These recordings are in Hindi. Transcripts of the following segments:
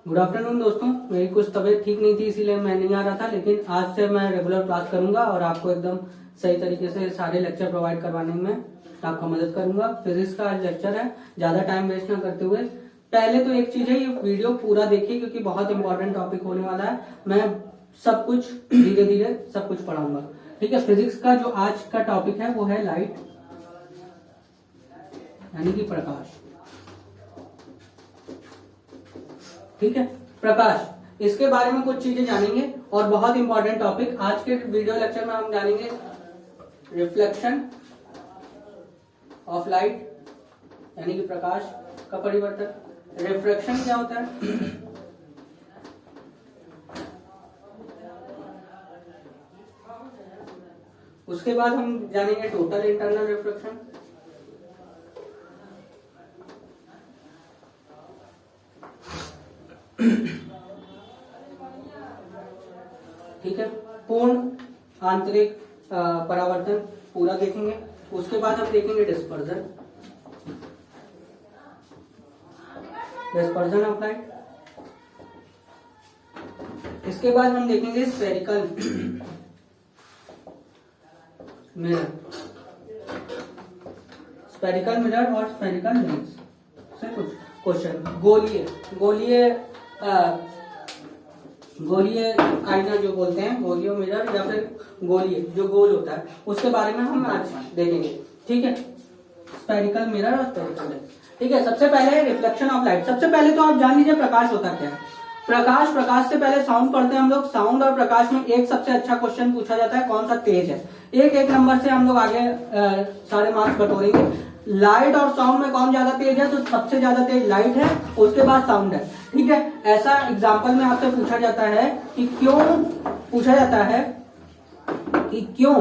गुड आफ्टरनून दोस्तों। मेरी कुछ तबीयत ठीक नहीं थी इसीलिए मैं नहीं आ रहा था, लेकिन आज से मैं रेगुलर क्लास करूंगा और आपको एकदम सही तरीके से सारे लेक्चर प्रोवाइड करवाने में आपका मदद करूंगा। फिजिक्स का आज लेक्चर है, ज्यादा टाइम वेस्ट ना करते हुए पहले तो एक चीज है, ये वीडियो पूरा देखिए क्योंकि बहुत इंपॉर्टेंट टॉपिक होने वाला है। मैं सब कुछ धीरे धीरे सब कुछ पढ़ाऊंगा, ठीक है। फिजिक्स का जो आज का टॉपिक है वो है लाइट, यानी कि प्रकाश, ठीक है। प्रकाश, इसके बारे में कुछ चीजें जानेंगे और बहुत इंपॉर्टेंट टॉपिक आज के वीडियो लेक्चर में हम जानेंगे रिफ्लेक्शन ऑफ लाइट, यानी कि प्रकाश का परिवर्तन। रिफ्रैक्शन क्या होता है, उसके बाद हम जानेंगे टोटल इंटरनल रिफ्लेक्शन, ठीक है। पूर्ण आंतरिक परावर्तन पूरा देखेंगे। उसके बाद हम देखेंगे डिस्पर्जन, डिस्पर्जन ऑफ लाइट। इसके बाद हम देखेंगे स्फेरिकल मिरर, स्फेरिकल मिरर और स्फेरिकल लेंस से कुछ क्वेश्चन। गोलीय आईना जो बोलते हैं, गोलीय मिरर या फिर गोलीय जो गोल होता है, उसके बारे में हम आज देखेंगे, ठीक है। स्फेरिकल मिरर और स्फेरिकल लेंस, ठीक है। सबसे पहले रिफ्लेक्शन ऑफ लाइट। सबसे पहले तो आप जान लीजिए प्रकाश होता क्या है। प्रकाश से पहले साउंड पढ़ते हैं हम लोग। साउंड और प्रकाश में एक सबसे अच्छा क्वेश्चन पूछा जाता है, कौन सा तेज है। एक नंबर से हम लोग आगे सारे मार्क्स बटोरेंगे। लाइट और साउंड में कौन ज्यादा तेज है, तो सबसे ज्यादा तेज लाइट है, उसके बाद साउंड है, ठीक है। ऐसा एग्जाम्पल में आपसे पूछा जाता है कि क्यों, पूछा जाता है कि क्यों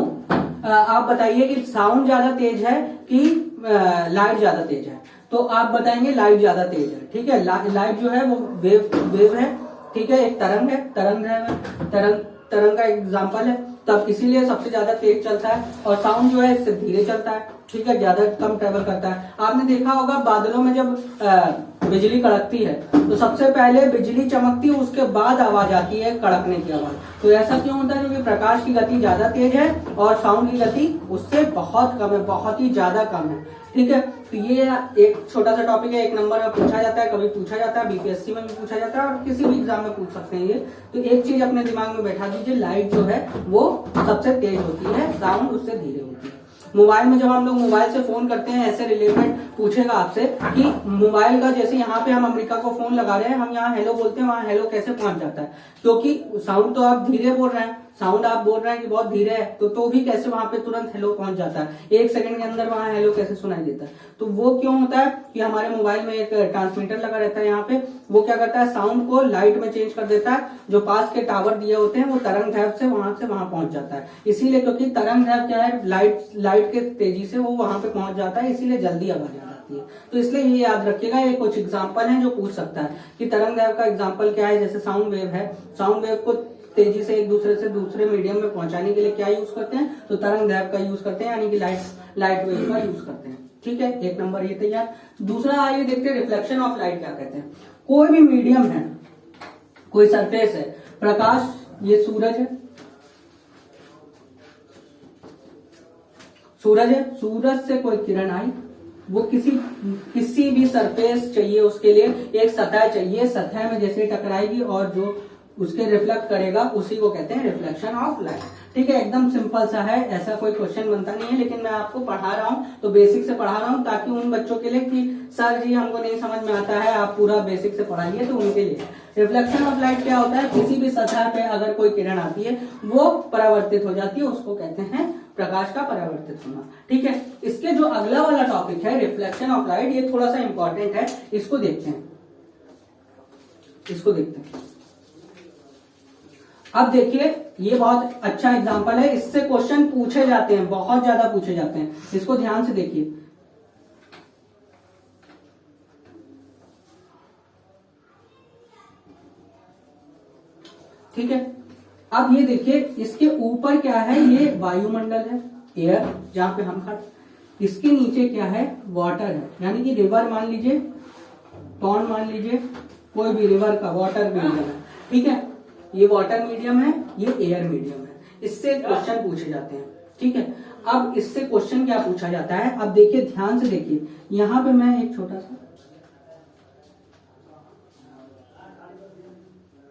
आप बताइए कि साउंड ज्यादा तेज है कि लाइट ज्यादा तेज है, तो आप बताएंगे लाइट ज्यादा तेज है, ठीक है। लाइट जो है वो वेव है, ठीक है, एक तरंग है, तरंग का एग्जाम्पल है, तब इसीलिए सबसे ज्यादा तेज चलता है। और साउंड जो है इससे धीरे चलता है, ठीक है, ज्यादा कम ट्रेवल करता है। आपने देखा होगा बादलों में जब बिजली कड़कती है तो सबसे पहले बिजली चमकती है, उसके बाद आवाज आती है कड़कने की आवाज। तो ऐसा क्यों होता है, क्योंकि प्रकाश की गति ज्यादा तेज है और साउंड की गति उससे बहुत कम है, बहुत ही ज्यादा कम है, ठीक है। तो ये एक छोटा सा टॉपिक है, एक नंबर में पूछा जाता है, कभी पूछा जाता है, बीपीएससी में भी पूछा जाता है और किसी भी एग्जाम में पूछ सकते हैं ये। तो एक चीज अपने दिमाग में बैठा दीजिए, लाइट जो है वो सबसे तेज होती है, साउंड उससे धीरे होती है। मोबाइल में जब हम लोग मोबाइल से फोन करते हैं, ऐसे रिलेटेड पूछेगा आपसे कि मोबाइल का, जैसे यहाँ पे हम अमेरिका को फोन लगा रहे हैं, हम यहाँ हेलो बोलते हैं, वहाँ हेलो कैसे पहुंच जाता है, क्योंकि साउंड तो आप धीरे बोल रहे हैं, साउंड आप बोल रहे हैं कि बहुत धीरे है, तो भी कैसे वहां पे तुरंत हेलो पहुंच जाता है, एक सेकंड के अंदर वहां हेलो कैसे सुनाई देता है। तो वो क्यों होता है कि हमारे मोबाइल में एक ट्रांसमीटर लगा रहता है यहाँ पे, वो क्या करता है, साउंड को लाइट में चेंज कर देता है। जो पास के टावर दिए होते हैं वो तरंग दैर्घ्य से वहां पहुंच जाता है, इसीलिए, क्योंकि तरंग दैर्घ्य क्या है, लाइट के तेजी से वो वहां पे पहुंच जाता है, इसीलिए जल्दी आवाज आ जाती है। तो इसलिए ये याद रखिएगा, ये कुछ एग्जाम्पल है जो पूछ सकता है कि तरंग दैर्घ्य का एग्जाम्पल क्या है। जैसे साउंड वेव है, साउंड वेव को तेजी से एक दूसरे से दूसरे मीडियम में पहुंचाने के लिए क्या यूज करते हैं, तो तरंग दैर्घ्य का यूज करते हैं, यानी कि लाइट वेव का यूज करते हैं, ठीक है। एक नंबर ये तैयार। दूसरा आइए देखते हैं रिफ्लेक्शन ऑफ लाइट क्या कहते हैं। कोई भी मीडियम है, कोई सरफेस है, प्रकाश, ये सूरज है, सूरज से कोई किरण आई, वो किसी भी सरफेस चाहिए, उसके लिए एक सतह चाहिए, सतह में जैसे टकराएगी और जो उसके रिफ्लेक्ट करेगा उसी को कहते हैं रिफ्लेक्शन ऑफ लाइट, ठीक है। एकदम सिंपल सा है, ऐसा कोई क्वेश्चन बनता नहीं है, लेकिन मैं आपको पढ़ा रहा हूं तो बेसिक से पढ़ा रहा हूं, ताकि उन बच्चों के लिए कि सर जी हमको नहीं समझ में आता है, आप पूरा बेसिक से पढ़ाइए, तो उनके लिए रिफ्लेक्शन ऑफ लाइट क्या होता है, किसी भी सतह पे अगर कोई किरण आती है वो परावर्तित हो जाती है, उसको कहते हैं प्रकाश का परावर्तित होना, ठीक है। इसके जो अगला वाला टॉपिक है रिफ्लेक्शन ऑफ लाइट, ये थोड़ा सा इंपॉर्टेंट है, इसको देखते हैं। अब देखिए, ये बहुत अच्छा एग्जांपल है, इससे क्वेश्चन पूछे जाते हैं, बहुत ज्यादा पूछे जाते हैं, इसको ध्यान से देखिए। ठीक है, अब ये देखिए, इसके ऊपर क्या है, ये वायुमंडल है, एयर, जहां पे हम खड़े। इसके नीचे क्या है, वाटर है, यानी कि रिवर मान लीजिए, पॉन्ड मान लीजिए, कोई भी रिवर का वाटर मीडियम है, ठीक है, ये वाटर मीडियम है, ये एयर मीडियम है, इससे क्वेश्चन पूछे जाते हैं, ठीक है। अब इससे क्वेश्चन क्या पूछा जाता है, अब देखिए ध्यान से देखिए, यहां पे मैं एक छोटा सा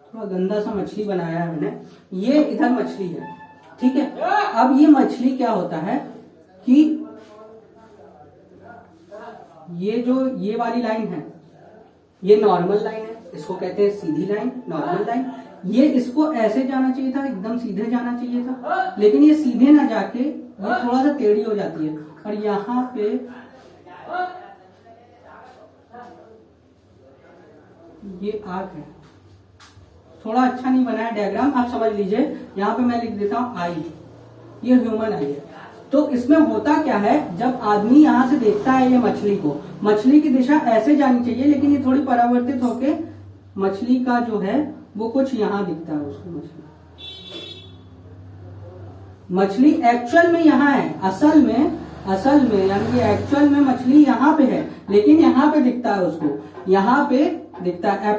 थोड़ा गंदा सा मछली बनाया है मैंने, ये इधर मछली है, ठीक है। अब ये मछली क्या होता है कि ये वाली लाइन है, ये नॉर्मल लाइन है, इसको कहते हैं सीधी लाइन, नॉर्मल लाइन। ये इसको ऐसे जाना चाहिए था, एकदम सीधे जाना चाहिए था, लेकिन ये सीधे ना जाके ये थोड़ा सा टेढ़ी हो जाती है, और यहाँ पे ये आंख है, थोड़ा अच्छा नहीं बना है डायग्राम, आप समझ लीजिए। यहाँ पे मैं लिख देता हूं आई, ये ह्यूमन आई है। तो इसमें होता क्या है, जब आदमी यहां से देखता है ये मछली को, मछली की दिशा ऐसे जानी चाहिए, लेकिन ये थोड़ी परावर्तित होके मछली का जो है वो कुछ यहां दिखता है उसको। मछली एक्चुअल में यहां है, असल में यानी कि एक्चुअल में मछली यहां पे है, लेकिन यहां पे दिखता है उसको, यहां पे दिखता है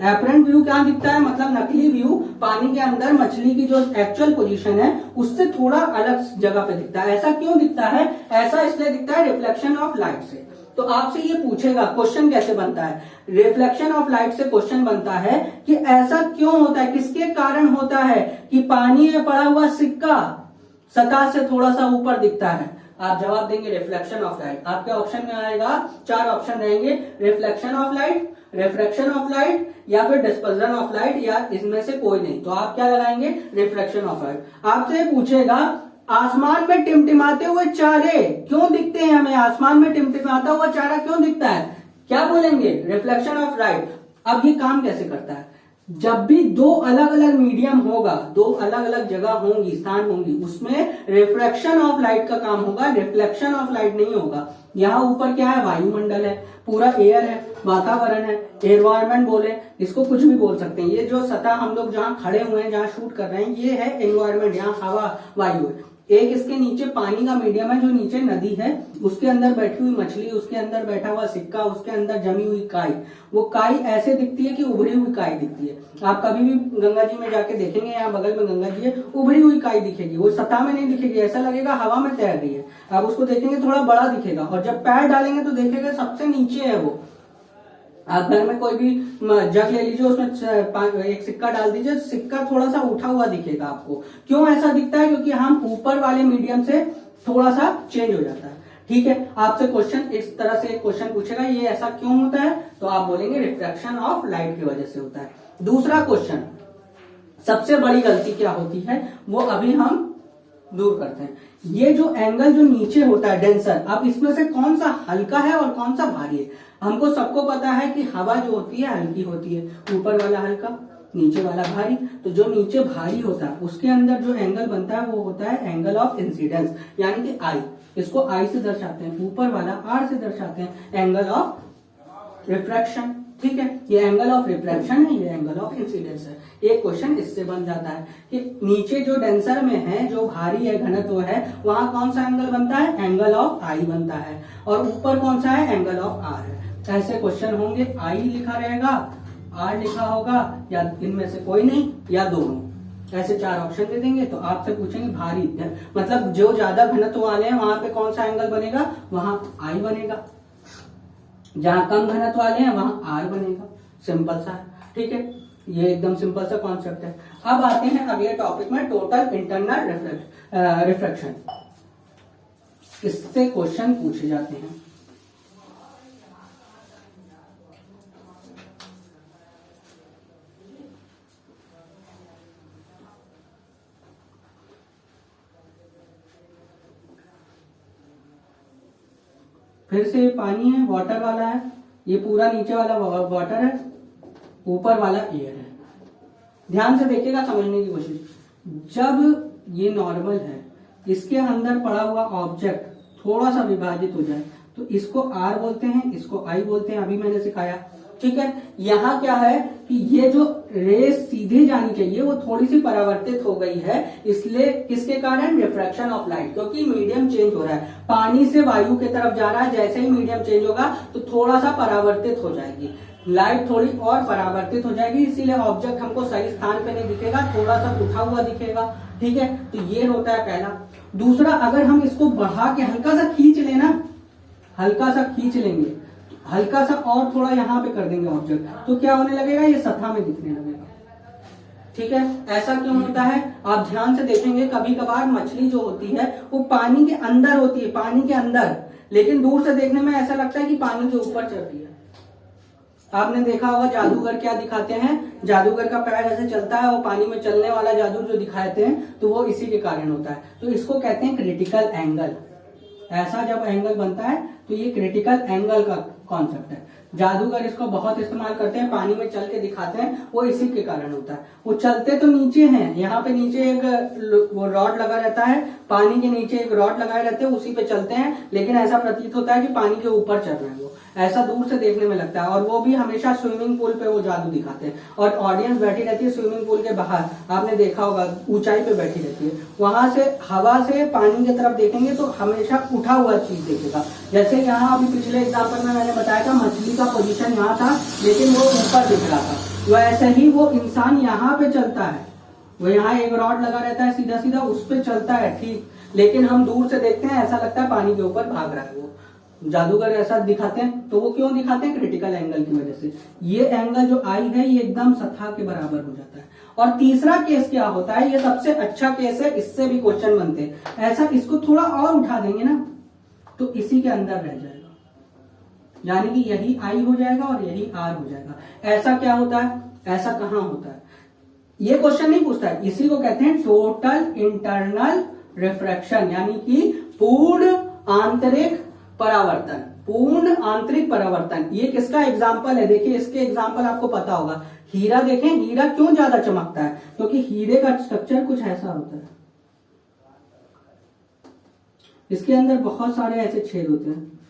एपरेंट व्यू क्या दिखता है, मतलब नकली व्यू पानी के अंदर मछली की जो एक्चुअल पोजीशन है उससे थोड़ा अलग जगह पे दिखता है। ऐसा क्यों दिखता है, ऐसा इसलिए दिखता है रिफ्लेक्शन ऑफ लाइट से। तो आपसे ये पूछेगा क्वेश्चन कैसे बनता है, रिफ्लेक्शन ऑफ लाइट से क्वेश्चन बनता है कि ऐसा क्यों होता है, किसके कारण होता है कि पानी में पड़ा हुआ सिक्का सतह से थोड़ा सा ऊपर दिखता है। आप जवाब देंगे रिफ्लेक्शन ऑफ लाइट। आपके ऑप्शन में आएगा, 4 ऑप्शन रहेंगे, reflection of light, refraction of light, या फिर डिस्पर्जन ऑफ लाइट, या इसमें से कोई नहीं। तो आप क्या लगाएंगे, रिफ्लेक्शन ऑफ लाइट। आपसे पूछेगा आसमान में टिमटिमाते हुए चारे क्यों दिखते हैं हमें, आसमान में टिमटिमाता हुआ चारा क्यों दिखता है, क्या बोलेंगे, रिफ्लेक्शन ऑफ लाइट। अब ये काम कैसे करता है, जब भी 2 अलग अलग मीडियम होगा, 2 अलग अलग जगह होंगी, स्थान होंगी, उसमें रिफ्रैक्शन ऑफ लाइट का काम होगा, रिफ्लेक्शन ऑफ लाइट नहीं होगा। यहाँ ऊपर क्या है, वायुमंडल है, पूरा एयर है, वातावरण है, एनवायरमेंट बोले, इसको कुछ भी बोल सकते हैं। ये जो सतह हम लोग जहाँ खड़े हुए हैं, जहाँ शूट कर रहे हैं, ये है एनवायरमेंट, यहाँ हवा वायु है। एक इसके नीचे पानी का मीडियम है, जो नीचे नदी है, उसके अंदर बैठी हुई मछली, उसके अंदर बैठा हुआ सिक्का, उसके अंदर जमी हुई काई। वो काई ऐसे दिखती है कि उभरी हुई काई दिखती है। आप कभी भी गंगा जी में जाके देखेंगे, यहाँ बगल में गंगा जी है, उभरी हुई काई दिखेगी, वो सतह में नहीं दिखेगी, ऐसा लगेगा हवा में तैर रही है। आप उसको देखेंगे थोड़ा बड़ा दिखेगा, और जब पैर डालेंगे तो देखेगा सबसे नीचे है वो। आप घर में कोई भी जग ले लीजिए, उसमें एक सिक्का डाल दीजिए, सिक्का थोड़ा सा उठा हुआ दिखेगा आपको। क्यों ऐसा दिखता है, क्योंकि हम ऊपर वाले मीडियम से थोड़ा सा चेंज हो जाता है, ठीक है। आपसे क्वेश्चन इस तरह से एक क्वेश्चन पूछेगा, ये ऐसा क्यों होता है, तो आप बोलेंगे रिफ्रैक्शन ऑफ लाइट की वजह से होता है। दूसरा क्वेश्चन, सबसे बड़ी गलती क्या होती है, वो अभी हम दूर करते हैं। ये जो एंगल जो नीचे होता है डेंसर, अब इसमें से कौन सा हल्का है और कौन सा भारी है। हमको सबको पता है कि हवा जो होती है हल्की होती है, ऊपर वाला हल्का, नीचे वाला भारी। तो जो नीचे भारी होता है उसके अंदर जो एंगल बनता है वो होता है एंगल ऑफ इंसिडेंस, यानी कि आई। इसको आई से दर्शाते हैं, ऊपर वाला आर से दर्शाते हैं, एंगल ऑफ रिफ्रैक्शन, ठीक है। ये एंगल ऑफ रिफ्रैक्शन है, ये एंगल ऑफ इंसिडेंस है। एक क्वेश्चन इससे बन जाता है कि नीचे जो डेंसर में है, जो भारी है, घनत्व है, वहां कौन सा एंगल बनता है, एंगल ऑफ आई बनता है, और ऊपर कौन सा है, एंगल ऑफ आर है। ऐसे क्वेश्चन होंगे, आई लिखा रहेगा, आर लिखा होगा, या इनमें से कोई नहीं, या दोनों। ऐसे 4 ऑप्शन दे देंगे। तो आपसे पूछेंगे भारी, मतलब जो ज्यादा घनत्व वाले हैं वहां पे कौन सा एंगल बनेगा, वहां आई बनेगा। जहां कम घनत्व वाले हैं वहां आर बनेगा। सिंपल सा है, ठीक है। ये एकदम सिंपल सा कॉन्सेप्ट है। अब आते हैं अगले टॉपिक में, टोटल इंटरनल रिफ्रैक्शन। इससे क्वेश्चन पूछे जाते हैं। फिर से पानी है, वाटर वाला है, ये पूरा नीचे वाला वाटर है, ऊपर वाला एयर है। ध्यान से देखिएगा, समझने की कोशिश। जब ये नॉर्मल है, इसके अंदर पड़ा हुआ ऑब्जेक्ट थोड़ा सा विभाजित हो जाए तो इसको आर बोलते हैं, इसको आई बोलते हैं, अभी मैंने सिखाया, ठीक है। यहाँ क्या है कि ये जो रेस सीधे जानी चाहिए वो थोड़ी सी परावर्तित हो गई है, इसलिए किसके कारण? रिफ्रैक्शन ऑफ लाइट, क्योंकि मीडियम चेंज हो रहा है, पानी से वायु की तरफ जा रहा है, जैसे ही मीडियम चेंज होगा तो थोड़ा सा परावर्तित हो जाएगी लाइट, थोड़ी और परावर्तित हो जाएगी, इसीलिए ऑब्जेक्ट हमको सही स्थान पे नहीं दिखेगा, थोड़ा सा उठा हुआ दिखेगा। ठीक है, तो ये होता है पहला। दूसरा, अगर हम इसको बढ़ा के हल्का सा खींच लेना, हल्का सा खींच लेंगे, हल्का सा और थोड़ा यहाँ पे कर देंगे ऑब्जेक्ट, तो क्या होने लगेगा? ये सतह में दिखने लगेगा। ठीक है, ऐसा क्यों होता है? आप ध्यान से देखेंगे, कभी कभार मछली जो होती है वो पानी के अंदर होती है, पानी के अंदर, लेकिन दूर से देखने में ऐसा लगता है कि पानी के ऊपर चल रही है। आपने देखा होगा जादूगर क्या दिखाते हैं, जादूगर का पैर ऐसे चलता है, वो पानी में चलने वाला जादू जो दिखाते हैं, तो वो इसी के कारण होता है। तो इसको कहते हैं क्रिटिकल एंगल। ऐसा जब एंगल बनता है तो ये क्रिटिकल एंगल का कॉन्सेप्ट है। जादूगर इसको बहुत इस्तेमाल करते हैं, पानी में चल के दिखाते हैं, वो इसी के कारण होता है। वो चलते तो नीचे हैं, यहाँ पे नीचे एक वो रॉड लगा रहता है, पानी के नीचे एक रॉड लगाए रहते हैं, उसी पे चलते हैं, लेकिन ऐसा प्रतीत होता है कि पानी के ऊपर चल रहे हैं, वो ऐसा दूर से देखने में लगता है। और वो भी हमेशा स्विमिंग पूल पे वो जादू दिखाते हैं, और ऑडियंस बैठी रहती है स्विमिंग पूल के बाहर, आपने देखा होगा ऊंचाई पे बैठी रहती है, वहां से हवा से पानी की तरफ देखेंगे तो हमेशा उठा हुआ चीज देखेगा। जैसे यहाँ अभी पिछले एग्जाम्पल में मैंने बताया था, मछली का पोजीशन यहाँ था लेकिन वो ऊपर दिख रहा था, वैसे ही वो इंसान यहाँ पे चलता है, वो यहाँ एक रॉड लगा रहता है सीधा सीधा, उस पे चलता है, ठीक, लेकिन हम दूर से देखते हैं ऐसा लगता है पानी के ऊपर भाग रहा है। वो जादूगर ऐसा दिखाते हैं, तो वो क्यों दिखाते हैं? क्रिटिकल एंगल की वजह से। ये एंगल जो आई है ये एकदम सतह के बराबर हो जाता है। और तीसरा केस क्या होता है, ये सबसे अच्छा केस है, इससे भी क्वेश्चन बनते हैं। ऐसा इसको थोड़ा और उठा देंगे ना तो इसी के अंदर रह जाएगा, यानी कि यही आई हो जाएगा और यही आर हो जाएगा। ऐसा क्या होता है? ऐसा कहां होता है? ये क्वेश्चन नहीं पूछता है, इसी को कहते हैं टोटल इंटरनल रिफ्रैक्शन, यानी कि पूर्ण आंतरिक परावर्तन। पूर्ण आंतरिक परावर्तन, ये किसका एग्जाम्पल है? देखिए इसके एग्जाम्पल आपको पता होगा। हीरा देखें, हीरा क्यों ज्यादा चमकता है? क्योंकि हीरे का स्ट्रक्चर कुछ ऐसा होता है, इसके अंदर बहुत सारे ऐसे छेद होते हैं,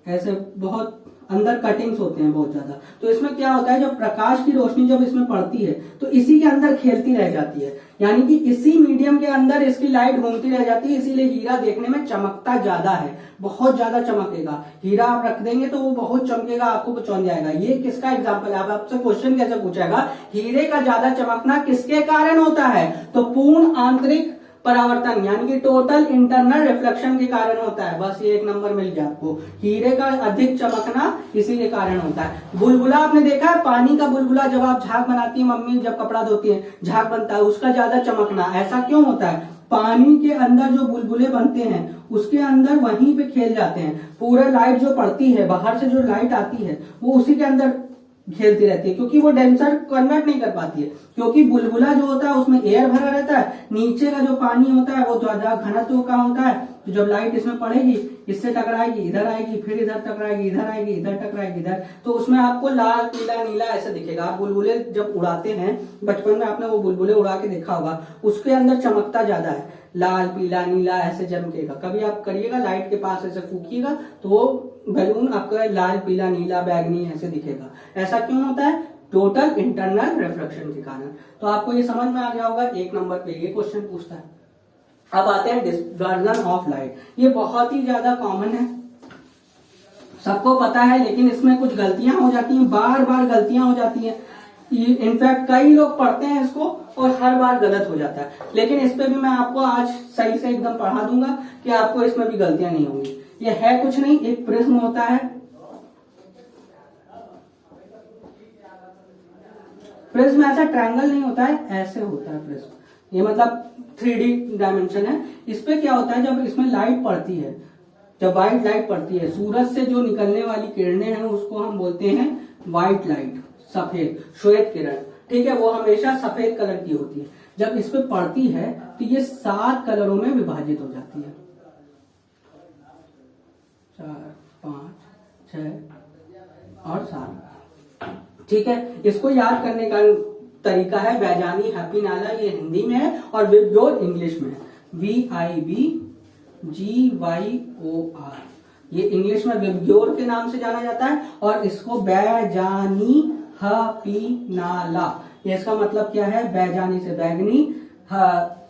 ऐसे बहुत अंदर कटिंग्स होते हैं बहुत ज्यादा। तो इसमें क्या होता है, जब प्रकाश की रोशनी जब इसमें पड़ती है तो इसी के अंदर खेलती रह जाती है, यानी कि इसी मीडियम के अंदर इसकी लाइट घूमती रह जाती है, इसीलिए हीरा देखने में चमकता ज्यादा है, बहुत ज्यादा चमकेगा। हीरा आप रख देंगे तो वो बहुत चमकेगा, आंखों को चौंध जाएगा। ये किसका एग्जाम्पल है? अब आपसे क्वेश्चन कैसे पूछेगा, हीरे का ज्यादा चमकना किसके कारण होता है? तो पूर्ण आंतरिक परावर्तन, यानी कि टोटल इंटरनल रिफ्लेक्शन के कारण होता है। बस ये एक नंबर मिल गया आपको, हीरे का अधिक चमकना इसी के कारण होता है। बुलबुला आपने देखा है, पानी का बुलबुला, जब आप झाग बनाती है, मम्मी जब कपड़ा धोती है झाग बनता है, उसका ज्यादा चमकना, ऐसा क्यों होता है? पानी के अंदर जो बुलबुले बनते हैं उसके अंदर वहीं पे खेल जाते हैं, पूरा लाइट जो पड़ती है, बाहर से जो लाइट आती है वो उसी के अंदर खेलती रहती है, क्योंकि वो डेंसर कन्वर्ट नहीं कर पाती है, क्योंकि बुलबुला जो होता है उसमें एयर भरा रहता है, नीचे का जो पानी होता है वो ज्यादा घनत्व का होता है, तो जब लाइट इसमें पड़ेगी इससे टकराएगी, इधर आएगी, फिर इधर टकराएगी, इधर आएगी, इधर टकराएगी, इधर, तो उसमें आपको लाल पीला नीला ऐसे दिखेगा। आप बुलबुले जब उड़ाते हैं, बचपन में आपने वो बुलबुले उड़ा के देखा होगा, उसके अंदर चमकता ज्यादा है, लाल पीला नीला ऐसे चमकेगा। कभी आप करिएगा, लाइट के पास ऐसे फूकिएगा तो वो बैलून आपका लाल पीला नीला बैगनी ऐसे दिखेगा। ऐसा क्यों होता है? टोटल इंटरनल रिफ्लेक्शन के कारण। तो आपको ये समझ में आ गया होगा, एक नंबर पे ये क्वेश्चन पूछता है। अब आते हैं डिस्पर्जन ऑफ लाइट। ये बहुत ही ज्यादा कॉमन है, सबको पता है, लेकिन इसमें कुछ गलतियां हो जाती हैं, बार बार गलतियां हो जाती हैं। इनफैक्ट कई लोग पढ़ते हैं इसको और हर बार गलत हो जाता है, लेकिन इस पे भी मैं आपको आज सही से एकदम पढ़ा दूंगा कि आपको इसमें भी गलतियां नहीं होंगी। ये है कुछ नहीं, एक प्रिज्म होता है, प्रिज्म ऐसा ट्रायंगल नहीं होता है, ऐसे होता है प्रिज्म, ये मतलब 3D डायमेंशन है। इस पे क्या होता है, जब इसमें लाइट पड़ती है, जब व्हाइट लाइट पड़ती है, सूरज से जो निकलने वाली किरणें हैं उसको हम बोलते हैं व्हाइट लाइट, सफेद श्वेत किरण, ठीक है, वो हमेशा सफेद कलर की होती है। जब इस पे पड़ती है तो ये 7 कलरों में विभाजित हो जाती है, 4, 5, 6 और 7, ठीक है। इसको याद करने का तरीका है वैजानी हैप्पी नाला, ये हिंदी में है, और विबगोर इंग्लिश में है, VIBGYOR। ये इंग्लिश में विबग्योर के नाम से जाना जाता है, और इसको बैजानी हपीनाला, ये इसका मतलब क्या है, बैजानी से बैगनी,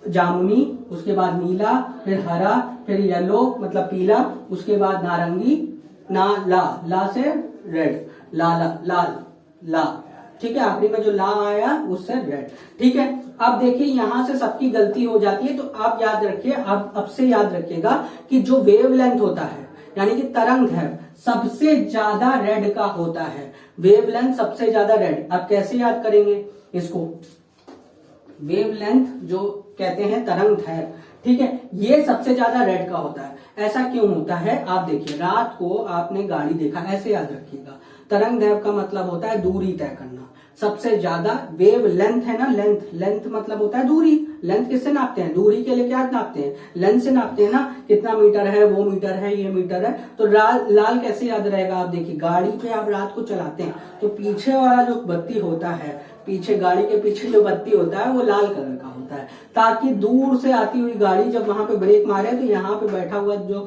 जामुनी, उसके बाद नीला, फिर हरा, फिर येलो मतलब पीला, उसके बाद नारंगी, ला से रेड, लाल, ला, ठीक है, आखिरी में जो ला आया उससे रेड। ठीक है, अब देखिए यहां से सबकी गलती हो जाती है, तो आप याद रखिए, आप अब से याद रखिएगा कि जो वेवलेंथ होता है यानी कि तरंग है सबसे ज्यादा रेड का होता है, वेवलेंथ सबसे ज्यादा रेड। अब कैसे याद करेंगे इसको, वेवलेंथ जो कहते हैं तरंग है, ठीक है, ये सबसे ज्यादा रेड का होता है। ऐसा क्यों होता है, आप देखिए, रात को आपने गाड़ी देखा, ऐसे याद रखिएगा, तरंग दैर्घ्य का मतलब होता है दूरी तय करना, सबसे ज्यादा वेव लेंथ है ना, लेंथ मतलब होता है दूरी, लेंथ किससे नापते हैं, दूरी के लिए क्या नापते हैं, लेंथ से नापते हैं ना, कितना मीटर है, वो मीटर है, ये मीटर है। तो लाल कैसे याद रहेगा, आप देखिए गाड़ी पे आप रात को चलाते हैं तो पीछे वाला जो बत्ती होता है, पीछे गाड़ी के पीछे जो बत्ती होता है वो लाल कलर का होता है, ताकि दूर से आती हुई गाड़ी जब वहां पे ब्रेक मारे तो यहाँ पे बैठा हुआ जो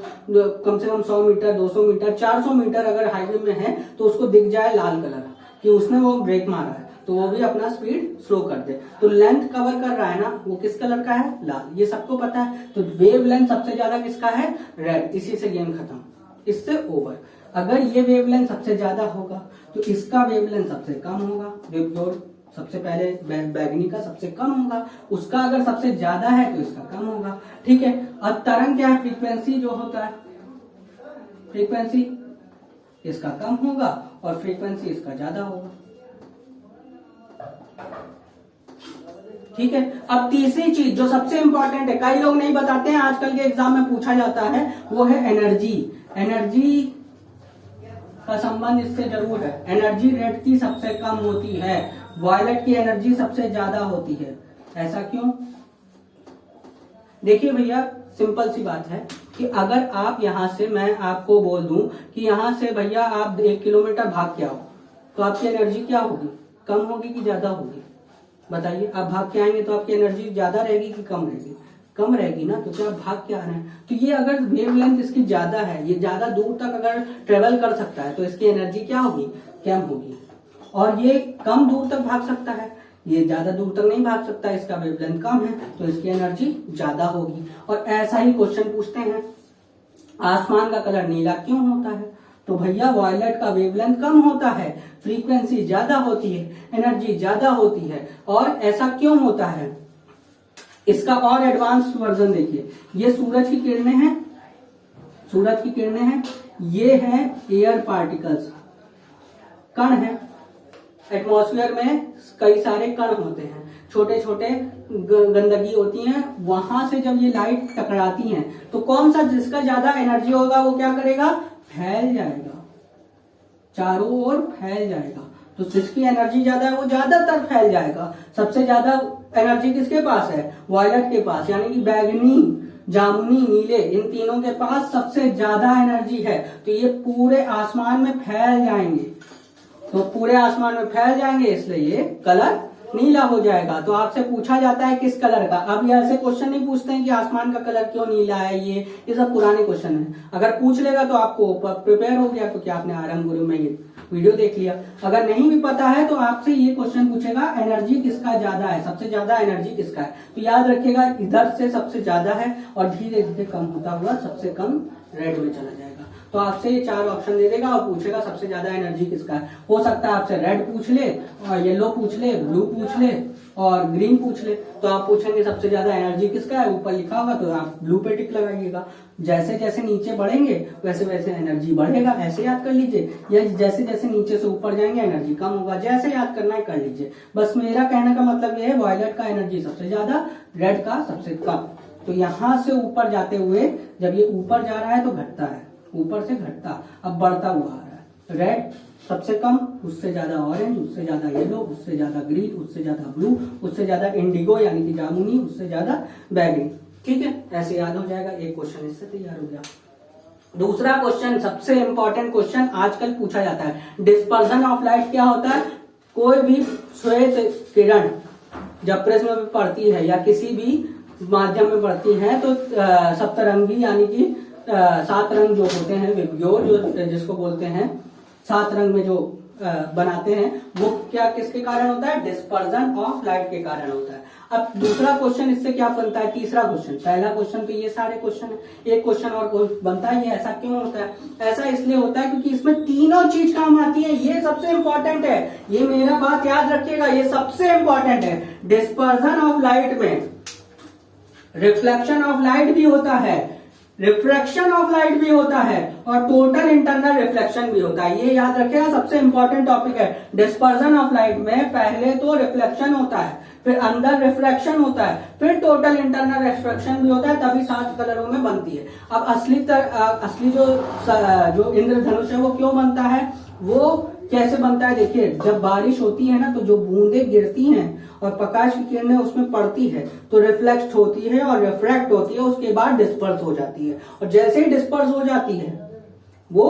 कम से कम 100 मीटर, 200 मीटर, 400 मीटर अगर हाईवे में है तो उसको दिख जाए लाल कलर कि उसने वो ब्रेक मारा है, तो वो भी अपना स्पीड स्लो कर दे। तो लेंथ कवर कर रहा है ना, वो किस कलर का है, लाल, ये सबको पता है। तो वेव लेंथ सबसे ज्यादा किसका है, रेड। इसी से गेम खत्म, इससे ओवर। अगर ये वेवलेंथ सबसे ज्यादा होगा तो इसका वेवलेंथ सबसे कम होगा, वेवलेंथ सबसे पहले बैगनी का सबसे कम होगा, उसका अगर सबसे ज्यादा है तो इसका कम होगा। ठीक है, अब तरंग क्या है, फ्रीक्वेंसी जो होता है, फ्रीक्वेंसी इसका कम होगा और फ्रीक्वेंसी इसका ज्यादा होगा। ठीक है, अब तीसरी चीज जो सबसे इंपॉर्टेंट है, कई लोग नहीं बताते हैं, आजकल के एग्जाम में पूछा जाता है, वो है एनर्जी। एनर्जी का संबंध इससे जरूर है, एनर्जी रेड की सबसे कम होती है, वायलेट की एनर्जी सबसे ज्यादा होती है। ऐसा क्यों, देखिए भैया सिंपल सी बात है कि अगर आप यहां से, मैं आपको बोल दूं कि यहां से भैया आप 1 किलोमीटर भाग के आओ, तो आपकी एनर्जी क्या होगी, कम होगी कि ज्यादा होगी, बताइए। आप भाग के आएंगे तो आपकी एनर्जी ज्यादा रहेगी कि कम रहेगी, कम रहेगी ना, क्योंकि आप भाग के आ रहे हैं। तो ये अगर वेवलेंथ इसकी ज्यादा है, ये ज्यादा दूर तक अगर ट्रेवल कर सकता है तो इसकी एनर्जी क्या होगी, कम होगी। और ये कम दूर तक भाग सकता है, ये ज्यादा दूर तक नहीं भाग सकता, इसका वेवलेंथ कम है तो इसकी एनर्जी ज्यादा होगी। और ऐसा ही क्वेश्चन पूछते हैं, आसमान का कलर नीला क्यों होता है, तो भैया वायलेट का वेवलेंथ कम होता है, फ्रीक्वेंसी ज्यादा होती है, एनर्जी ज्यादा होती है। और ऐसा क्यों होता है, इसका और एडवांस वर्जन देखिए, ये सूरज की किरणें हैं, सूरज की किरणें हैं, ये है एयर पार्टिकल्स, कण है। एटमॉस्फेयर में कई सारे कण होते हैं, छोटे छोटे गंदगी होती है, वहां से जब ये लाइट टकराती हैं तो कौन सा, जिसका ज्यादा एनर्जी होगा वो क्या करेगा, फैल जाएगा, चारों ओर फैल जाएगा। तो जिसकी एनर्जी ज्यादा है वो ज्यादातर फैल जाएगा। सबसे ज्यादा एनर्जी किसके पास है, वायलेट के पास, यानी कि बैगनी, जामुनी, नीले, इन तीनों के पास सबसे ज्यादा एनर्जी है। तो ये पूरे आसमान में फैल जाएंगे, तो पूरे आसमान में फैल जाएंगे, इसलिए ये कलर नीला हो जाएगा। तो आपसे पूछा जाता है किस कलर का, अब ये ऐसे क्वेश्चन नहीं पूछते हैं कि आसमान का कलर क्यों नीला है, ये सब पुराने क्वेश्चन है। अगर पूछ लेगा तो आपको प्रिपेयर हो गया, क्योंकि आपने आरएम गुरु में ये वीडियो देख लिया। अगर नहीं भी पता है तो आपसे ये क्वेश्चन पूछेगा, एनर्जी किसका ज्यादा है, सबसे ज्यादा एनर्जी किसका है, तो याद रखिएगा इधर से सबसे ज्यादा है और धीरे धीरे कम होता हुआ सबसे कम रेड में चला जाएगा। तो आपसे ये 4 ऑप्शन दे देगा और पूछेगा सबसे ज्यादा एनर्जी किसका है। हो सकता है आपसे रेड पूछ ले और येलो पूछ ले, ब्लू पूछ ले और ग्रीन पूछ ले, तो आप पूछेंगे सबसे ज्यादा एनर्जी किसका है, ऊपर लिखा होगा तो आप ब्लू पे टिक लगाइएगा। जैसे जैसे नीचे बढ़ेंगे वैसे वैसे एनर्जी बढ़ेगा, ऐसे याद कर लीजिए। या जैसे जैसे नीचे से ऊपर जाएंगे एनर्जी कम होगा, जैसे याद करना है कर लीजिए। बस मेरा कहने का मतलब ये है, वायलेट का एनर्जी सबसे ज्यादा, रेड का सबसे कम। तो यहां से ऊपर जाते हुए, जब ये ऊपर जा रहा है तो घटता है, ऊपर से घटता, अब बढ़ता हुआ आ रहा है। रेड सबसे कम, उससे ज्यादा ऑरेंज, उससे ज्यादा येलो, उससे ज्यादा ग्रीन, उससे ज्यादा ब्लू, उससे ज्यादा इंडिगो यानी कि जामुनी, उससे ज्यादा बैगनी। ठीक है, ऐसे याद हो जाएगा। एक क्वेश्चन इससे तैयार हो गया। दूसरा क्वेश्चन, सबसे इंपॉर्टेंट क्वेश्चन आजकल पूछा जाता है, डिस्पर्जन ऑफ लाइट क्या होता है। कोई भी श्वेत किरण जब प्रिज्म में पड़ती है या किसी भी माध्यम में पड़ती है तो सप्तरंगी यानी कि सात रंग जो होते हैं विब्रियो जो जिसको बोलते हैं, सात रंग में जो बनाते हैं, वो क्या किसके कारण होता है? डिस्पर्जन ऑफ लाइट के कारण होता है। अब दूसरा क्वेश्चन इससे क्या बनता है? तीसरा क्वेश्चन, पहला क्वेश्चन तो ये सारे क्वेश्चन है, एक क्वेश्चन और बनता है, ये ऐसा क्यों होता है? ऐसा इसलिए होता है क्योंकि इसमें तीनों चीज काम आती है। ये सबसे इंपॉर्टेंट है, ये मेरा बात याद रखिएगा, ये सबसे इंपॉर्टेंट है। डिस्पर्जन ऑफ लाइट में रिफ्लेक्शन ऑफ लाइट भी होता है, रिफ्रैक्शन ऑफ लाइट भी होता है, और टोटल इंटरनल रिफ्लेक्शन भी होता है। ये याद रखिएगा, सबसे इंपॉर्टेंट टॉपिक है। डिस्पर्जन ऑफ लाइट में पहले तो रिफ्लेक्शन होता है, फिर अंदर रिफ्रैक्शन होता है, फिर टोटल इंटरनल रिफ्रैक्शन भी होता है, तभी 7 कलरों में बनती है। अब असली जो इंद्रधनुष है वो क्यों बनता है, वो कैसे बनता है? देखिए, जब बारिश होती है ना, तो जो बूंदें गिरती हैं और प्रकाश की किरणें उसमें पड़ती है तो रिफ्लेक्ट होती है और रिफ्रैक्ट होती है, उसके बाद डिस्पर्स हो जाती है, और जैसे ही डिस्पर्स हो जाती है वो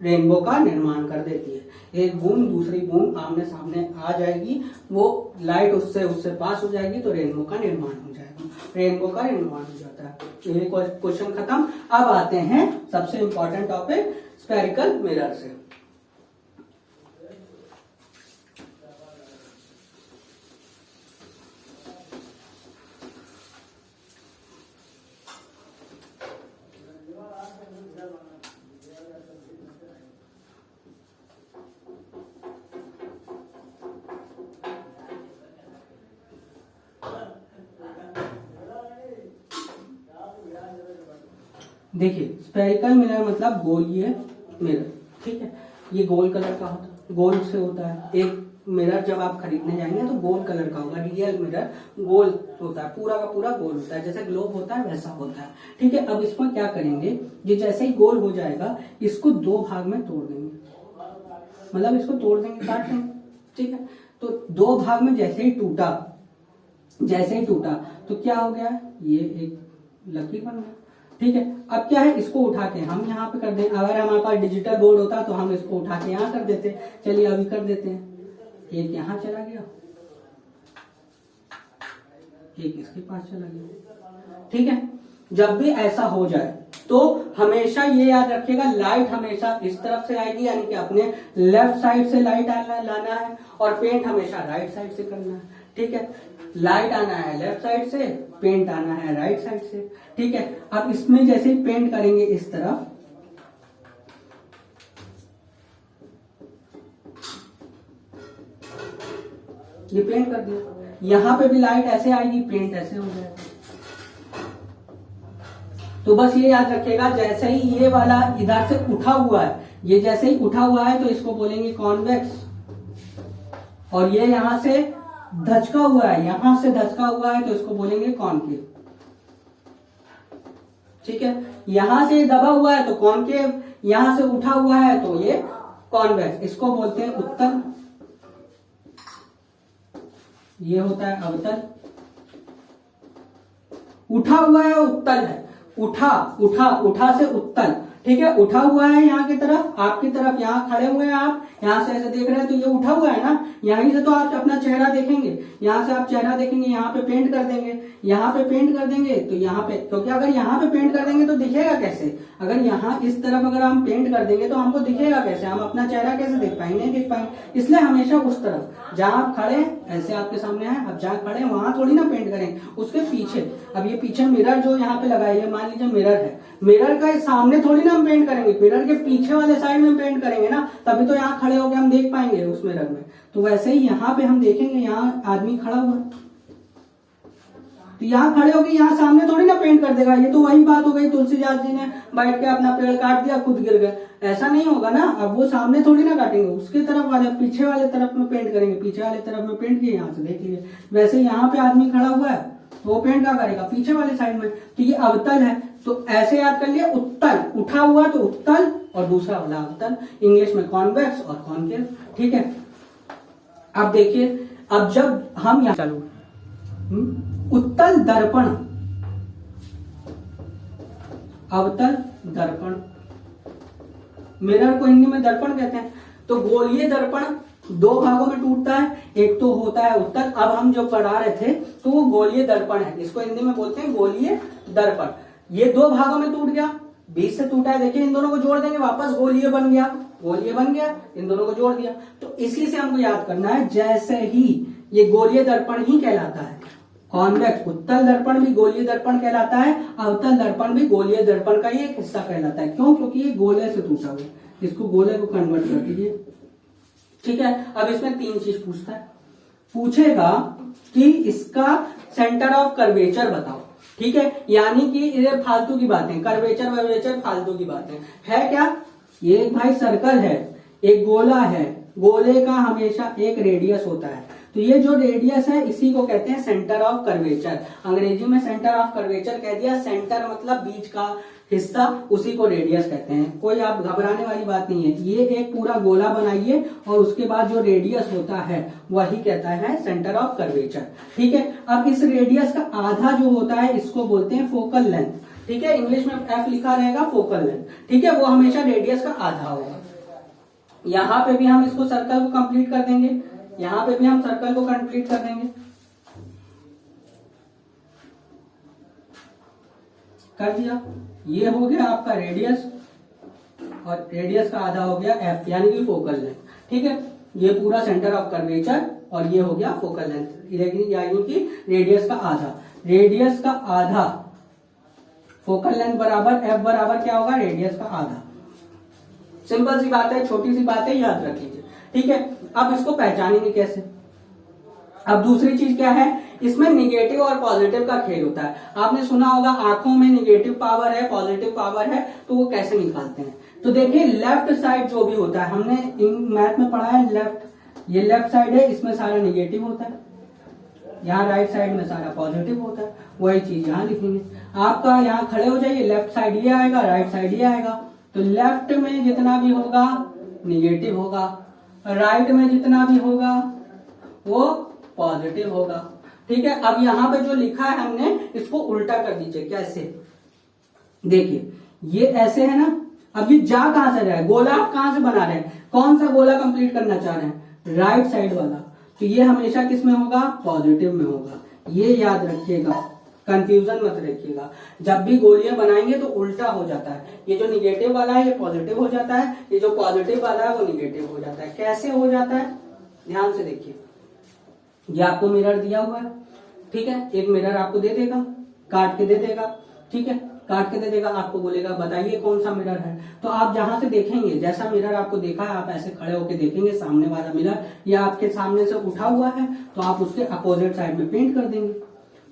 रेनबो का निर्माण कर देती है। एक बूंद दूसरी बूंद आमने सामने आ जाएगी, वो लाइट उससे पास हो जाएगी, तो रेनबो का निर्माण हो जाएगा, रेनबो का निर्माण हो जाता है। ये क्वेश्चन खत्म। अब आते हैं सबसे इंपॉर्टेंट टॉपिक, स्फेरिकल मिरर से। देखिए, स्फेरिकल मिरर मतलब गोलीय मिरर, ठीक है। ये गोल कलर का होता है, गोल से होता है। एक मिरर जब आप खरीदने जाएंगे तो गोल कलर का होगा, रियल मिरर गोल होता है, पूरा का पूरा गोल होता है, जैसे ग्लोब होता है वैसा होता है, ठीक है। अब इसमें क्या करेंगे, ये जैसे ही गोल हो जाएगा इसको 2 भाग में तोड़ देंगे, मतलब इसको तोड़ देंगे, काट देंगे, ठीक है। तो 2 भाग में जैसे ही टूटा तो क्या हो गया, ये एक लकीर बन गया, ठीक है। अब क्या है, इसको उठा के हम यहाँ पे कर दें। अगर हमारे पास डिजिटल बोर्ड होता तो हम इसको उठा के यहाँ कर देते। चलिए अभी कर देते हैं। एक यहाँ चला गया, एक इसके पास चला गया, ठीक है। जब भी ऐसा हो जाए तो हमेशा ये याद रखिएगा, लाइट हमेशा इस तरफ से आएगी, यानी कि अपने लेफ्ट साइड से लाइट लाना है, और पेंट हमेशा राइट साइड से करना है, ठीक है। लाइट आना है लेफ्ट साइड से, पेंट आना है राइट साइड से, ठीक है। अब इसमें जैसे ही पेंट करेंगे इस तरफ, ये पेंट कर दिया, यहां पे भी लाइट ऐसे आएगी, पेंट ऐसे हो जाएगा। तो बस ये याद रखिएगा, जैसे ही ये वाला इधर से उठा हुआ है, ये जैसे ही उठा हुआ है तो इसको बोलेंगे कॉन्वेक्स, और ये यहां से धचका हुआ है, यहां से धचका हुआ है तो इसको बोलेंगे कॉनकेव, ठीक है। यहां से दबा हुआ है तो कॉनकेव, यहां से उठा हुआ है तो ये कॉन्वेक्स, इसको बोलते हैं उत्तल। ये होता है अवतल। उठा हुआ है उत्तल है, उठा से उत्तल, ठीक है। उठा हुआ है यहाँ की तरफ, आपकी तरफ, यहाँ खड़े हुए हैं आप, यहाँ से ऐसे देख रहे हैं तो ये उठा हुआ है ना, यहीं से तो आप अपना चेहरा देखेंगे, यहाँ से आप चेहरा देखेंगे, यहाँ पे पेंट कर देंगे, यहाँ पे पेंट कर देंगे तो यहाँ पे, क्योंकि अगर यहाँ पे पेंट कर देंगे तो दिखेगा कैसे, अगर यहाँ इस तरफ अगर हम पेंट कर देंगे तो हमको दिखेगा कैसे, हम अपना चेहरा कैसे देख पाएंगे, नहीं देख पाएंगे। इसलिए हमेशा उस तरफ जहाँ आप खड़े ऐसे आपके सामने है, अब जहाँ खड़े वहां थोड़ी ना पेंट करें, उसके पीछे। अब ये पीछे मिरर जो यहाँ पे लगाई है, मान लीजिए मिरर है, मिरर का सामने थोड़ी ना हम पेंट करेंगे, मिरर के पीछे वाले साइड में पेंट करेंगे ना, तभी तो यहाँ खड़े होकर हम देख पाएंगे उस मिरर में। तो वैसे ही यहाँ पे हम देखेंगे, यहाँ आदमी खड़ा हुआ, तो यहाँ खड़े होकर यहाँ सामने थोड़ी ना पेंट कर देगा। ये तो वही बात हो गई, तुलसीदास जी ने बैठ के अपना पेड़ काट दिया, खुद गिर गए, ऐसा नहीं होगा ना। अब वो सामने थोड़ी ना काटेंगे, उसके तरफ वाले, पीछे वाले तरफ में पेंट करेंगे, पीछे वाले तरफ में पेंट किए, यहाँ से देख लीजिए। वैसे यहाँ पे आदमी खड़ा हुआ है तो वो पेंट क्या करेगा, पीछे वाले साइड में, तो ये अवतल है। तो ऐसे याद कर लिया, उत्तल, उठा हुआ तो उत्तल, और दूसरा वाला अवतल, इंग्लिश में कॉन्वेक्स और कॉनकेव, ठीक है। अब देखिए, अब जब हम यहाँ चालू उत्तल दर्पण, अवतल दर्पण, मिरर को हिंदी में दर्पण कहते हैं। तो गोलीय दर्पण 2 भागों में टूटता है, एक तो होता है उत्तल, अब हम जो पढ़ा रहे थे तो वो गोलीय दर्पण है, इसको हिंदी में बोलते हैं गोलीय दर्पण। ये 2 भागों में टूट गया, बीच से टूटा है, देखिए इन दोनों को जोड़ देंगे वापस गोलीय बन गया, गोलीय बन गया, इन दोनों को जोड़ दिया। तो इसी से हमको याद करना है, जैसे ही ये गोलीय दर्पण ही कहलाता है, कॉन्वेक्स उत्तल दर्पण भी गोलीय दर्पण कहलाता है, अवतल दर्पण भी गोलीय दर्पण का ही एक हिस्सा कहलाता है। क्यों? क्योंकि ये गोले से टूटा हुआ, इसको गोले को कन्वर्ट कर दीजिए। ठीक है, अब इसमें 3 चीज पूछता है, पूछेगा कि इसका सेंटर ऑफ कर्वेचर बताओ। ठीक है, यानी कि ये फालतू की बातें, कर्वेचर वर्वेचर फालतू की बातें है क्या? ये एक भाई सर्कल है, एक गोला है, गोले का हमेशा एक रेडियस होता है, तो ये जो रेडियस है इसी को कहते हैं सेंटर ऑफ कर्वेचर। अंग्रेजी में सेंटर ऑफ कर्वेचर कह दिया, सेंटर मतलब बीच का हिस्सा, उसी को रेडियस कहते हैं। कोई आप घबराने वाली बात नहीं है, ये एक पूरा गोला बनाइए और उसके बाद जो रेडियस होता है वही कहता है सेंटर ऑफ कर्वेचर। ठीक है, अब इस रेडियस का आधा जो होता है इसको बोलते हैं फोकल लेंथ। ठीक है, इंग्लिश में एफ लिखा रहेगा, फोकल लेंथ। ठीक है, वो हमेशा रेडियस का आधा होगा। यहां पे भी हम इसको सर्कल को कंप्लीट कर देंगे, यहां पे भी हम सर्कल को कंप्लीट कर देंगे, कर दिया। ये हो गया आपका रेडियस और रेडियस का आधा हो गया एफ, यानी कि फोकल लेंथ। ठीक है, ये पूरा सेंटर ऑफ कर्वेचर और ये हो गया फोकल लेंथ, यानी कि रेडियस का आधा, रेडियस का आधा फोकल लेंथ बराबर एफ बराबर क्या होगा? रेडियस का आधा। सिंपल सी बात है, छोटी सी बात है, याद रख लीजिए। ठीक है, अब इसको पहचानेंगे कैसे? अब दूसरी चीज क्या है, इसमें निगेटिव और पॉजिटिव का खेल होता है। आपने सुना होगा आंखों में निगेटिव पावर है, पॉजिटिव पावर है, तो वो कैसे निकालते हैं? तो देखिए लेफ्ट साइड जो भी होता है, हमने मैथ में पढ़ा है लेफ्ट, ये लेफ्ट साइड है, इसमें सारा निगेटिव होता है, यहाँ राइट साइड में सारा पॉजिटिव होता है। वही चीज यहाँ लिखेंगे। आपका यहाँ खड़े हो जाइए, लेफ्ट साइड ये आएगा, राइट साइड ये आएगा, तो लेफ्ट में जितना भी होगा निगेटिव होगा, राइट में जितना भी होगा वो पॉजिटिव होगा। ठीक है, अब यहाँ पे जो लिखा है हमने इसको उल्टा कर दीजिए। कैसे? देखिए ये ऐसे है ना, अब ये जा कहां से रहा है? गोला आप कहां से बना रहे हैं? कौन सा गोला कंप्लीट करना चाह रहे हैं? राइट साइड वाला, तो ये हमेशा किस में होगा? पॉजिटिव में होगा। ये याद रखिएगा, कंफ्यूजन मत रखिएगा। जब भी गोलियां बनाएंगे तो उल्टा हो जाता है, ये जो निगेटिव वाला है ये पॉजिटिव हो जाता है, ये जो पॉजिटिव वाला है वो निगेटिव हो जाता है। कैसे हो जाता है? ध्यान से देखिए, ये आपको मिरर दिया हुआ है, ठीक है, एक मिरर आपको दे देगा, काट के दे देगा। ठीक है, काट के दे देगा, आपको बोलेगा बताइए कौन सा मिरर है। तो आप जहां से देखेंगे, जैसा मिरर आपको देखा है, आप ऐसे खड़े होकर देखेंगे सामने वाला मिरर या आपके सामने से उठा हुआ है, तो आप उसके अपोजिट साइड में पेंट कर देंगे।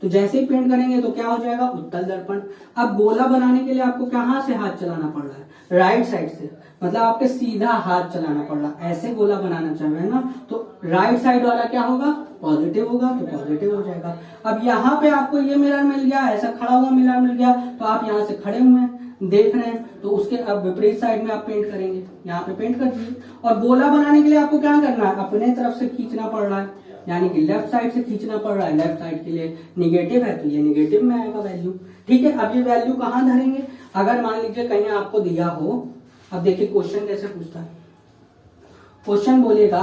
तो जैसे ही पेंट करेंगे तो क्या हो जाएगा? उत्तल दर्पण। अब गोला बनाने के लिए आपको कहां से हाथ चलाना पड़ रहा है? राइट साइड से, मतलब आपके सीधा हाथ चलाना पड़ रहा है। ऐसे गोला बनाना चाह रहे हैं ना, तो राइट साइड वाला क्या होगा? पॉजिटिव होगा, तो पॉजिटिव हो जाएगा। अब यहाँ पे आपको ये मिरर मिल गया, ऐसा खड़ा हुआ मिरर मिल गया, तो आप यहाँ से खड़े हुए हैं, देख रहे हैं, तो उसके अब विपरीत साइड में आप पेंट करेंगे, यहाँ पे पेंट कर दीजिए। और गोला बनाने के लिए आपको क्या करना है? अपने तरफ से खींचना पड़ रहा है, यानी कि लेफ्ट साइड से खींचना पड़ रहा है। लेफ्ट साइड के लिए निगेटिव है तो ये निगेटिव में आएगा वैल्यू। ठीक है, अब ये वैल्यू कहाँ धरेंगे? अगर मान लीजिए कहीं आपको दिया हो, अब देखिए क्वेश्चन कैसे पूछता है। क्वेश्चन बोलेगा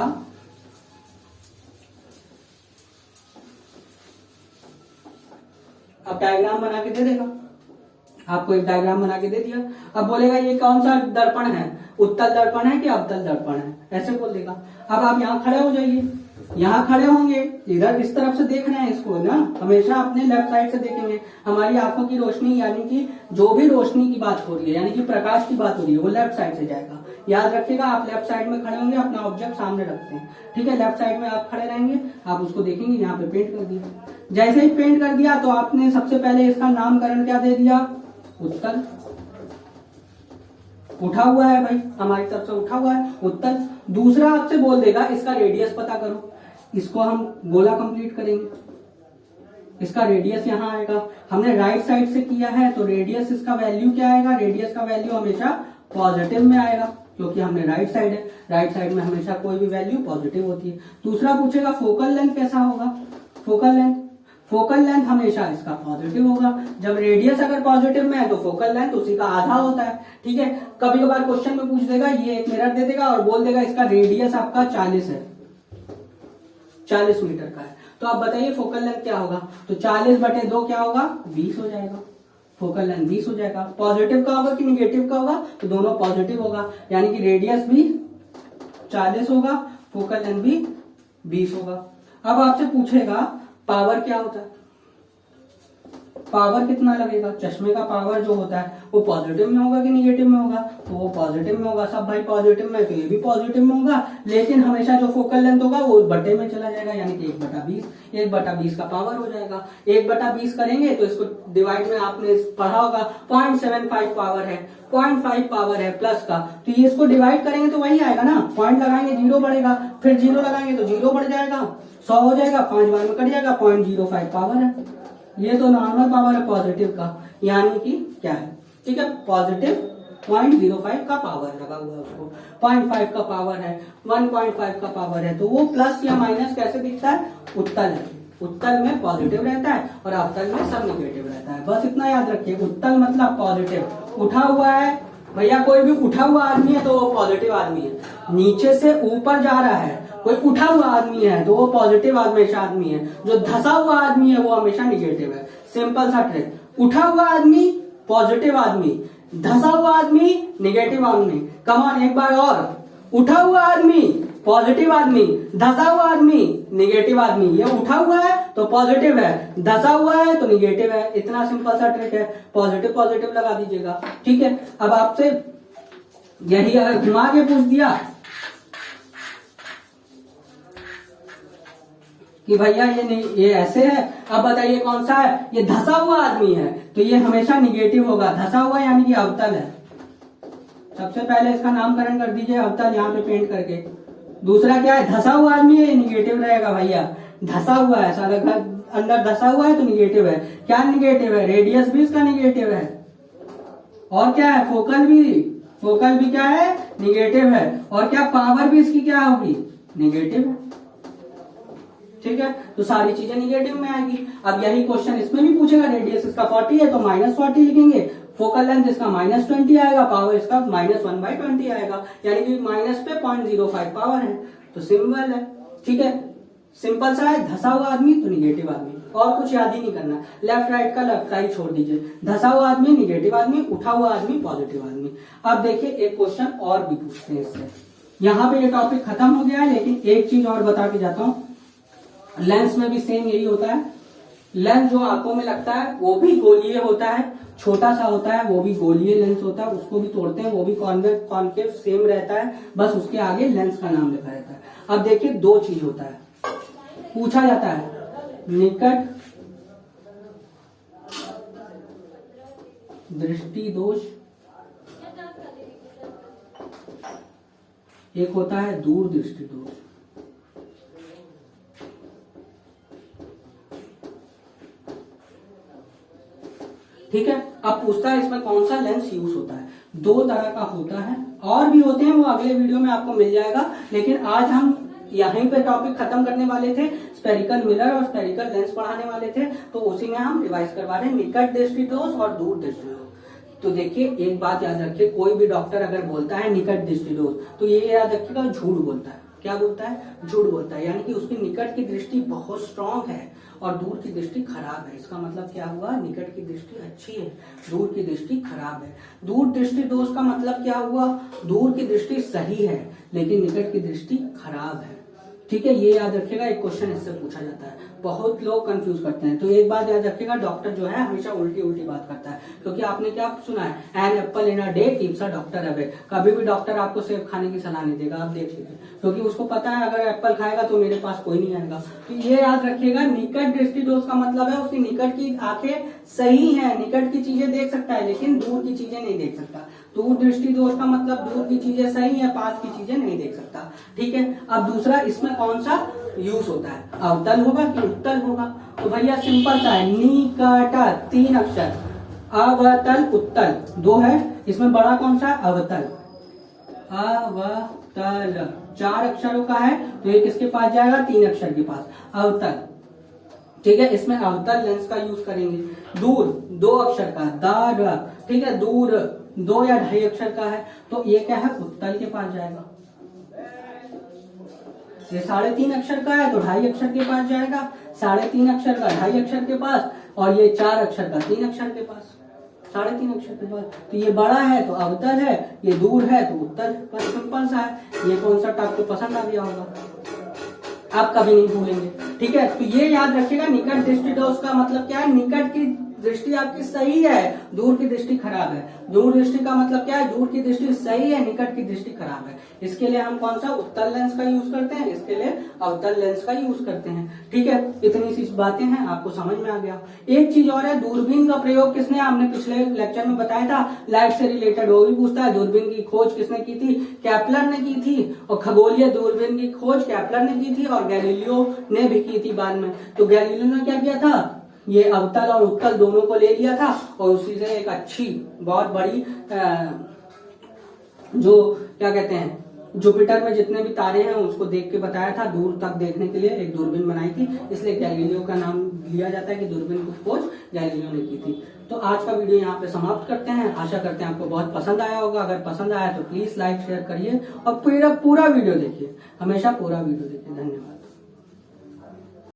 अब डायग्राम बना के दे देगा, आपको एक डायग्राम बना के दे दिया। अब बोलेगा ये कौन सा दर्पण है? उत्तल दर्पण है कि अवतल दर्पण है? ऐसे बोल देगा। अब आप यहाँ खड़े हो जाइए, यहाँ खड़े होंगे, इधर इस तरफ से देख रहे हैं इसको ना, हमेशा अपने लेफ्ट साइड से देखेंगे। हमारी आंखों की रोशनी, यानी कि जो भी रोशनी की बात हो रही है, यानी कि प्रकाश की बात हो रही है, वो लेफ्ट साइड से जाएगा। याद रखिएगा, आप लेफ्ट साइड में खड़े होंगे, अपना ऑब्जेक्ट सामने रखते हैं। ठीक है, लेफ्ट साइड में आप खड़े रहेंगे, आप उसको देखेंगे, यहाँ पे पेंट कर दिया। जैसे ही पेंट कर दिया तो आपने सबसे पहले इसका नामकरण क्या दे दिया? उत्तल। उठा हुआ है भाई, हमारी तरफ से उठा हुआ है, उत्तल। दूसरा आपसे बोल देगा इसका रेडियस पता करो, इसको हम गोला कंप्लीट करेंगे, इसका रेडियस यहाँ आएगा। हमने राइट साइड से किया है तो रेडियस इसका वैल्यू क्या आएगा? रेडियस का वैल्यू हमेशा पॉजिटिव में आएगा, क्योंकि हमने राइट साइड है, राइट साइड में हमेशा कोई भी वैल्यू पॉजिटिव होती है। दूसरा पूछेगा फोकल लेंथ कैसा होगा? फोकल लेंथ हमेशा इसका पॉजिटिव होगा। जब रेडियस अगर पॉजिटिव में है तो फोकल लेंथ उसी का आधा होता है। ठीक है, कभी कभार क्वेश्चन में पूछ देगा, ये एक मिरर दे देगा और बोल देगा इसका रेडियस आपका 40 है, 40 मीटर का है, तो आप बताइए फोकल लेंथ क्या होगा? तो 40/2 क्या होगा? 20 हो जाएगा। फोकल लेंथ 20 हो जाएगा। पॉजिटिव का होगा कि निगेटिव का होगा, तो दोनों पॉजिटिव होगा, यानी कि रेडियस भी 40 होगा, फोकल लेंथ भी 20 होगा। अब आपसे पूछेगा पावर क्या होता है, पावर कितना लगेगा। चश्मे का पावर जो होता है वो पॉजिटिव में होगा कि निगेटिव में होगा, तो वो पॉजिटिव में होगा। सब भाई पॉजिटिव में, तो ये भी पॉजिटिव में होगा, लेकिन हमेशा जो फोकल लेंथ होगा वो बटे में चला जाएगा, यानी कि 1/20। 1/20 का पावर हो जाएगा। 1/20 करेंगे तो इसको डिवाइड में आपने पढ़ा होगा 0.75 पावर है, 0.5 पावर है प्लस का, तो ये इसको डिवाइड करेंगे तो वही आएगा ना। पॉइंट लगाएंगे 0 बढ़ेगा, फिर 0 लगाएंगे तो 0 बढ़ जाएगा, 100 हो जाएगा, 5 बार में कट जाएगा, 0.05 पावर है। ये तो नॉर्मल पावर है पॉजिटिव का, यानी कि क्या है, ठीक है, पॉजिटिव 0.05 का पावर लगा हुआ है उसको। 0.5 का पावर है, 1.5 का पावर है, तो वो प्लस या माइनस कैसे दिखता है, उत्तल है। उत्तल में पॉजिटिव रहता है और अवतल में सब नेगेटिव रहता है। बस इतना याद रखिए, उत्तल मतलब पॉजिटिव। उठा हुआ है भैया, कोई भी उठा हुआ आदमी है तो वो पॉजिटिव आदमी है। नीचे से ऊपर जा रहा है कोई उठा हुआ आदमी है तो वो पॉजिटिव हमेशा आदमी है। जो धसा हुआ आदमी है वो हमेशा निगेटिव है। सिंपल सा ट्रिक। उठा हुआ आदमी पॉजिटिव आदमी, धसा हुआ आदमी निगेटिव आदमी। कमान एक बार और, उठा हुआ आदमी पॉजिटिव आदमी, धसा हुआ आदमी निगेटिव आदमी। ये उठा हुआ है तो पॉजिटिव है, धसा हुआ है तो निगेटिव है। इतना सिंपल सा ट्रिक है, पॉजिटिव पॉजिटिव लगा दीजिएगा, ठीक है। अब आपसे यही अगर घुमा के पूछ दिया कि भैया ये ऐसे है, अब बताइए कौन सा है, ये धसा हुआ आदमी है तो ये हमेशा निगेटिव होगा। धसा हुआ यानी कि अवतल है। सबसे पहले इसका नामकरण कर दीजिए अवतल, यहाँ पे पेंट करके। दूसरा क्या है, धसा हुआ आदमी है, ये निगेटिव रहेगा भैया। धसा हुआ है, सारा घर अंदर धसा हुआ है तो निगेटिव है। क्या निगेटिव है, रेडियस भी इसका निगेटिव है। और क्या है, फोकल भी क्या है, निगेटिव है। और क्या, पावर भी इसकी क्या होगी, निगेटिव है, ठीक है। तो सारी चीजें निगेटिव में आएगी। अब यही क्वेश्चन इसमें भी पूछेगा, रेडियस इसका 40 है तो -40 लिखेंगे, फोकल लेंथ इसका -20 आएगा, पावर इसका -1/20 आएगा, यानी कि माइनस पे 0.05 पावर है। तो सिंपल है, ठीक है, सिंपल सा है। धसा हुआ आदमी तो निगेटिव आदमी, और कुछ याद ही नहीं करना। लेफ्ट राइट का लेफ्ट राइट छोड़ दीजिए। धसा हुआ आदमी निगेटिव आदमी, उठा हुआ आदमी पॉजिटिव आदमी। अब देखिए एक क्वेश्चन और भी पूछते हैं इससे। यहाँ पे ये टॉपिक खत्म हो गया है, लेकिन एक चीज और बता के जाता हूँ। लेंस में भी सेम यही होता है। लेंस जो आंखों में लगता है वो भी गोलीय होता है, छोटा सा होता है, वो भी गोलीय लेंस होता है, उसको भी तोड़ते हैं, वो भी कॉन्केव सेम रहता है, बस उसके आगे लेंस का नाम लिखा रहता है। अब देखिए दो चीज होता है, पूछा जाता है निकट दृष्टि दोष, एक होता है दूर दृष्टि दोष। ठीक है। अब पूछता है इसमें कौन सा लेंस यूज होता है। दो तरह का होता है, और भी होते हैं, वो अगले वीडियो में आपको मिल जाएगा, लेकिन आज हम यहीं पे टॉपिक खत्म करने वाले थे। स्पेरिकल मिरर और स्पेरिकल लेंस पढ़ाने वाले थे, तो उसी में हम रिवाइज करवा रहे हैं निकट दृष्टि दोष और दूर दृष्टि दोष। तो देखिए एक बात याद रखिए, कोई भी डॉक्टर अगर बोलता है निकट दृष्टि दोष, तो ये याद रखिएगा झूठ बोलता है। क्या बोलता है, झूठ बोलता है, यानी कि उसकी निकट की दृष्टि बहुत स्ट्रांग है और दूर की दृष्टि खराब है। इसका मतलब क्या हुआ, निकट की दृष्टि अच्छी है, दूर की दृष्टि खराब है। दूर दृष्टि दोष का मतलब क्या हुआ, दूर की दृष्टि सही है लेकिन निकट की दृष्टि खराब है। ठीक है, ये याद रखिएगा, एक क्वेश्चन इससे पूछा जाता है, बहुत लोग कंफ्यूज करते हैं। तो एक बात याद रखिएगा, डॉक्टर जो है हमेशा उल्टी उल्टी बात करता है, क्योंकि आपने क्या सुना है, an apple in a day keeps a doctor away. कभी भी डॉक्टर आपको सेब खाने की सलाह नहीं देगा, आप देख लीजिए, क्योंकि उसको पता है अगर एप्पल खाएगा तो मेरे पास कोई नहीं आएगा। तो ये याद रखिएगा, निकट दृष्टि दोष का मतलब है उसकी निकट की आंखें सही है, निकट की चीजें देख सकता है लेकिन दूर की चीजें नहीं देख सकता। दूर दृष्टि दोष का मतलब दूर की चीजें सही है, पास की चीजें नहीं देख सकता। ठीक है। अब दूसरा, इसमें कौन सा यूज होता है, अवतल होगा कि उत्तल होगा। तो भैया सिंपल सा है, निकट 3 अक्षर, अवतल उत्तल 2 है, इसमें बड़ा कौन सा है, अवतल। अवतल 4 अक्षरों का है तो ये किसके पास जाएगा, 3 अक्षर के पास, अवतल। ठीक है, इसमें अवतल लेंस का यूज करेंगे। दूर 2 अक्षर का, दा, ठीक है, दूर 2 या 2.5 अक्षर का है तो ये क्या है, उत्तल के पास जाएगा। ये 3.5 अक्षर का है तो 2.5 अक्षर के पास जाएगा, 3.5 अक्षर का 2.5 अक्षर के पास, और ये 4 अक्षर का 3 अक्षर के पास। 3.5 अक्षर के बाद। तो ये बड़ा है तो अवतल है, ये दूर है तो उत्तल। बस सिंपल सा है। ये कॉन्सेप्ट आपको पसंद आ गया होगा, आप कभी नहीं भूलेंगे। ठीक है, तो ये याद रखिएगा, निकट दृष्टि दोष का मतलब क्या है? निकट की दृष्टि आपकी सही है, दूर की दृष्टि खराब है। दूर दृष्टि का मतलब क्या है? दूर की दृष्टि सही है, निकट की दृष्टि खराब है। इसके लिए हम कौन सा उत्तल लेंस का यूज करते हैं, इसके लिए अवतल लेंस का यूज करते हैं। ठीक है, इतनी सी बातें हैं, आपको समझ में आ गया। एक चीज और है, दूरबीन का प्रयोग किसने, हमने पिछले लेक्चर में बताया था, लाइट से रिलेटेड वो भी पूछता है। दूरबीन की खोज किसने की थी? केपलर ने की थी। और खगोलीय दूरबीन की खोज केपलर ने की थी और गैलीलियो ने भी की थी बाद में। तो गैलीलियो ने क्या किया था, ये अवतल और उत्तल दोनों को ले लिया था और उसी से एक अच्छी बहुत बड़ी जो क्या कहते हैं, जुपिटर में जितने भी तारे हैं उसको देख के बताया था, दूर तक देखने के लिए एक दूरबीन बनाई थी। इसलिए गैलीलियो का नाम लिया जाता है कि दूरबीन की खोज गैलीलियो ने की थी। तो आज का वीडियो यहाँ पे समाप्त करते हैं। आशा करते हैं आपको बहुत पसंद आया होगा। अगर पसंद आया तो प्लीज लाइक शेयर करिए और पूरा वीडियो देखिए, हमेशा पूरा वीडियो देखिए। धन्यवाद।